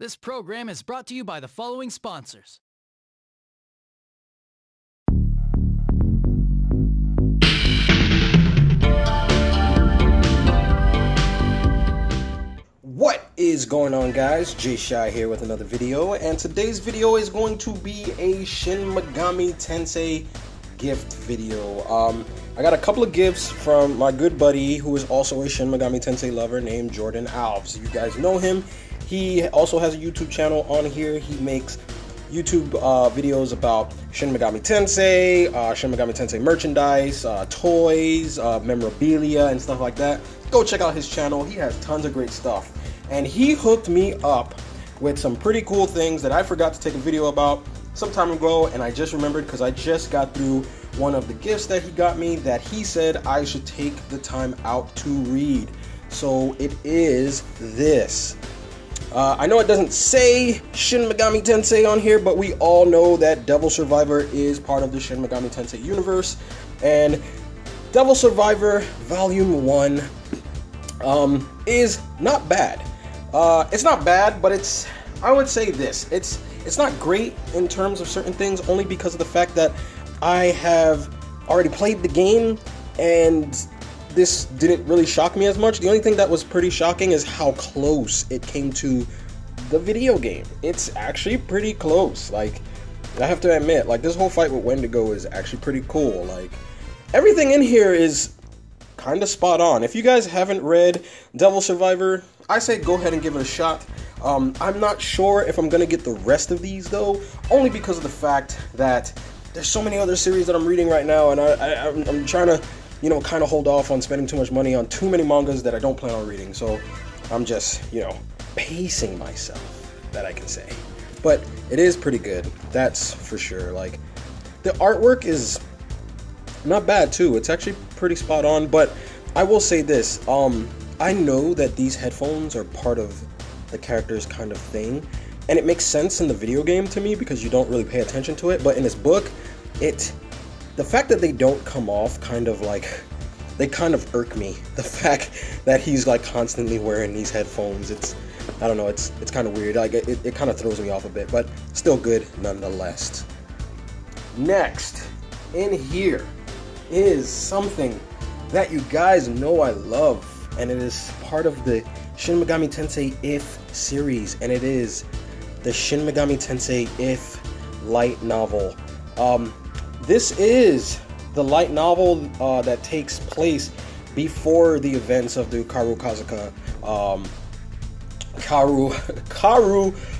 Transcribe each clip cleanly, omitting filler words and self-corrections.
This program is brought to you by the following sponsors. What is going on, guys? Jay Shy here with another video, and today's video is going to be a Shin Megami Tensei gift video. I got a couple of gifts from my good buddy who is also a Shin Megami Tensei lover named Jordan Alves. You guys know him. He also has a YouTube channel on here. He makes YouTube videos about Shin Megami Tensei, Shin Megami Tensei merchandise, toys, memorabilia, and stuff like that. Go check out his channel. He has tons of great stuff. And he hooked me up with some pretty cool things that I forgot to take a video about some time ago, and I just remembered because I just got through one of the gifts that he got me that he said I should take the time out to read. So it is this. I know it doesn't say Shin Megami Tensei on here, but we all know that Devil Survivor is part of the Shin Megami Tensei universe, and Devil Survivor Volume 1 is not bad. It's not bad, but I would say this, it's not great in terms of certain things, only because of the fact that I have already played the game, and this didn't really shock me as much. The only thing that was pretty shocking is how close it came to the video game. It's actually pretty close. Like, I have to admit, like, this whole fight with Wendigo is actually pretty cool. Like, everything in here is kind of spot on. If you guys haven't read Devil Survivor, I say go ahead and give it a shot. I'm not sure if I'm gonna get the rest of these though, only because of the fact that there's so many other series that I'm reading right now, and I'm trying to, you know, kind of hold off on spending too much money on too many mangas that I don't plan on reading. So I'm just, you know, pacing myself, that I can say. But it is pretty good, that's for sure. Like, the artwork is not bad too. It's actually pretty spot on. But I will say this, I know that these headphones are part of the character's kind of thing, and it makes sense in the video game to me because you don't really pay attention to it. But in this book, the fact that they don't come off kind of like, they kind of irk me. The fact that he's like constantly wearing these headphones, I don't know, it's kind of weird. Like, it kind of throws me off a bit, but still good nonetheless. Next in here is something that you guys know I love, and it is part of the Shin Megami Tensei If series, and it is the Shin Megami Tensei If light novel. This is the light novel that takes place before the events of the Karu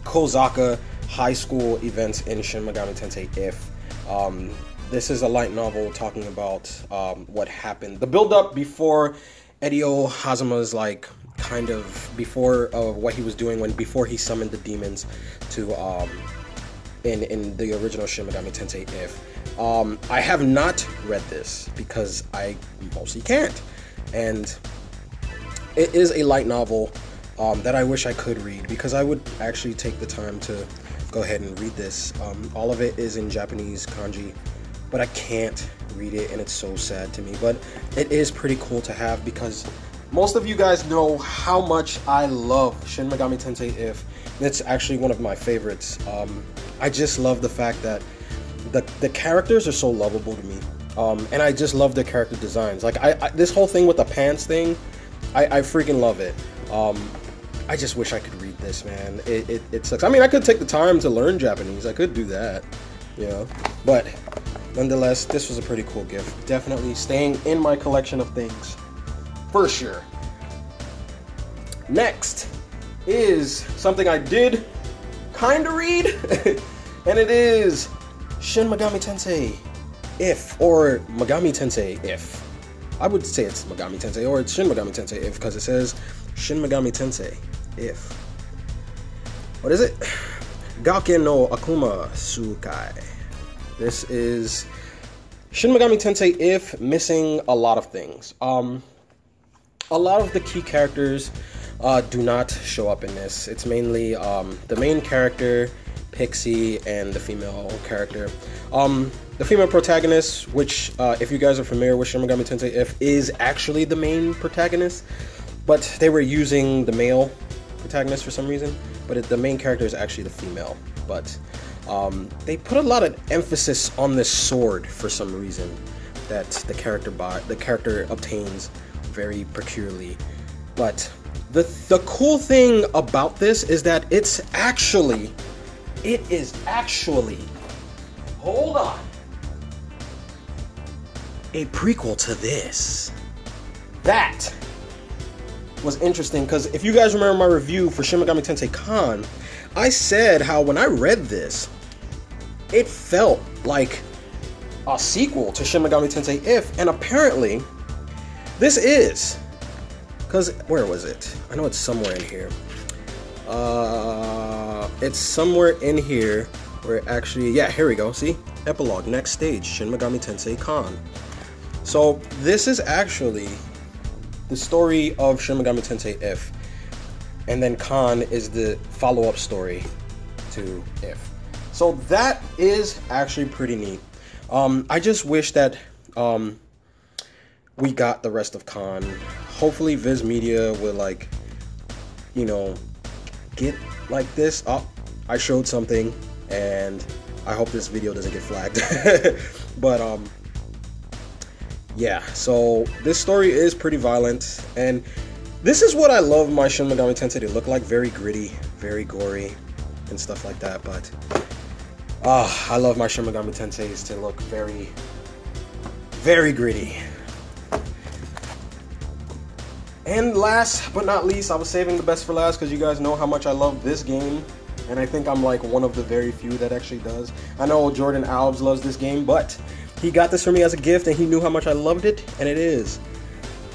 Kozaka High School events in Shin Megami Tensei If. This is a light novel talking about what happened, the build-up before Edio Hazuma's, like, kind of before what he was doing before he summoned the demons to in the original Shin Megami Tensei If. I have not read this because I mostly can't, and it is a light novel that I wish I could read, because I would actually take the time to go ahead and read this. All of it is in Japanese kanji, but I can't read it, and it's so sad to me. But it is pretty cool to have, because most of you guys know how much I love Shin Megami Tensei If. It's actually one of my favorites. I just love the fact that the characters are so lovable to me, and I just love the character designs. Like, this whole thing with the pants thing, I freaking love it. I just wish I could read this, man. It sucks. I mean, I could take the time to learn Japanese. I could do that, you know. But nonetheless, this was a pretty cool gift. Definitely staying in my collection of things, for sure. Next is something I did kind of read, and it is Shin Megami Tensei If, or Megami Tensei If. I would say it's Megami Tensei, or it's Shin Megami Tensei If, because it says Shin Megami Tensei If. What is it? Gake no Akuma Tsukai. This is Shin Megami Tensei If missing a lot of things. A lot of the key characters do not show up in this. It's mainly the main character, Pixie, and the female character. The female protagonist, which if you guys are familiar with Shin Megami Tensei If, is actually the main protagonist, but they were using the male protagonist for some reason. but the main character is actually the female. But they put a lot of emphasis on this sword for some reason that the character obtains very peculiarly. But the cool thing about this is that it is actually, hold on, a prequel to this. That was interesting, because if you guys remember my review for Shin Megami Tensei Con, I said how when I read this, it felt like a sequel to Shin Megami Tensei If, and apparently this is. Because, where was it? I know it's somewhere in here. It's somewhere in here where it actually, yeah, here we go. See? Epilogue, next stage, Shin Megami Tensei Con. So, this is actually the story of Shin Megami Tensei If. And then Con is the follow-up story to If. So, that is actually pretty neat. I just wish that we got the rest of Con. Hopefully Viz Media will, like, you know, get like this. Oh, I showed something, and I hope this video doesn't get flagged. But yeah, so this story is pretty violent, and this is what I love my Shin Megami Tensei to look like. Very gritty, very gory, and stuff like that. But I love my Shin Megami Tenseis to look very, very gritty. And last but not least, I was saving the best for last because you guys know how much I love this game. And I think I'm like one of the very few that actually does. I know Jordan Alves loves this game, but he got this for me as a gift and he knew how much I loved it. And it is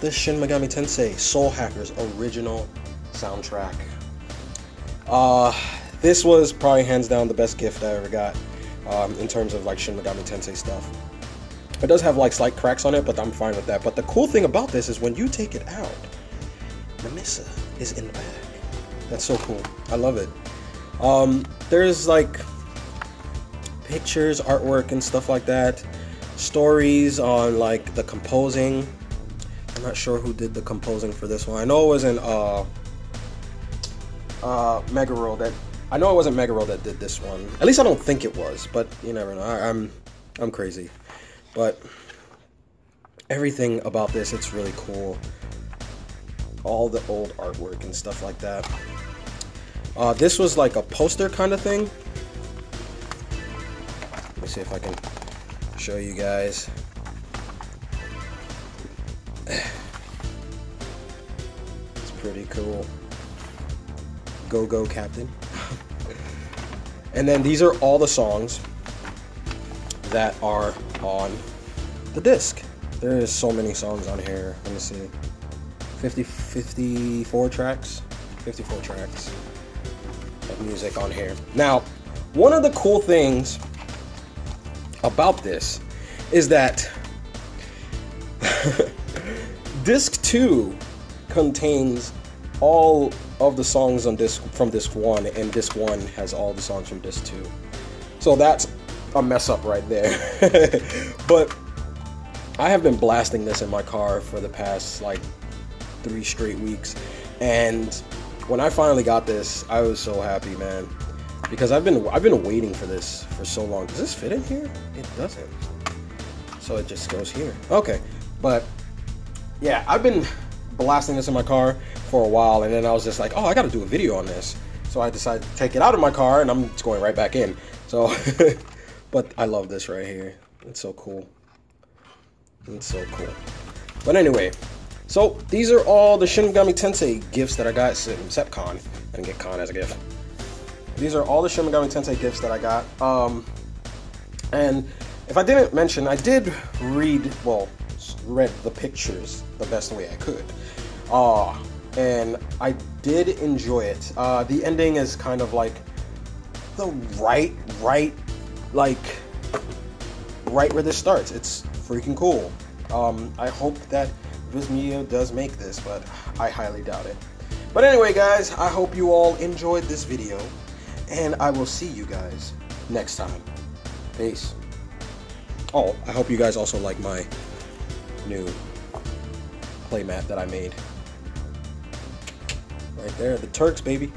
the Shin Megami Tensei Soul Hackers original soundtrack. This was probably hands down the best gift I ever got in terms of like Shin Megami Tensei stuff. It does have like slight cracks on it, but I'm fine with that. But the cool thing about this is when you take it out, Namissa is in the back. That's so cool. I love it. There's like pictures, artwork, and stuff like that. Stories on like the composing. I'm not sure who did the composing for this one. I know it wasn't Megaro I know it wasn't Megaro that did this one. At least I don't think it was, but you never know. I'm crazy. But everything about this, it's really cool. All the old artwork and stuff like that. This was like a poster kind of thing. Let me see if I can show you guys. It's pretty cool. Go, go, Captain. And then these are all the songs that are on the disc. There is so many songs on here. Let me see. 54 tracks. 54 tracks of music on here. Now, one of the cool things about this is that disc 2 contains all of the songs on from disc 1, and disc 1 has all the songs from disc 2. So that's a mess up right there. But I have been blasting this in my car for the past like 3 straight weeks, and when I finally got this, I was so happy, man, because I've been waiting for this for so long. Does this fit in here? It doesn't. So it just goes here. Okay, but yeah, I've been blasting this in my car for a while, and then I was just like, oh, I got to do a video on this. So I decided to take it out of my car, and I'm just going right back in. So, but I love this right here. It's so cool. It's so cool. But anyway, so these are all the Shin Megami Tensei gifts that I got, except Con. I didn't get Con as a gift. These are all the Shin Megami Tensei gifts that I got. And if I didn't mention, I did read the pictures the best way I could. And I did enjoy it. The ending is kind of like the right where this starts. It's freaking cool. I hope that Viz Media does make this, but I highly doubt it. But anyway, guys, I hope you all enjoyed this video, and I will see you guys next time. Peace. Oh, I hope you guys also like my new playmat that I made. Right there, the Turks, baby.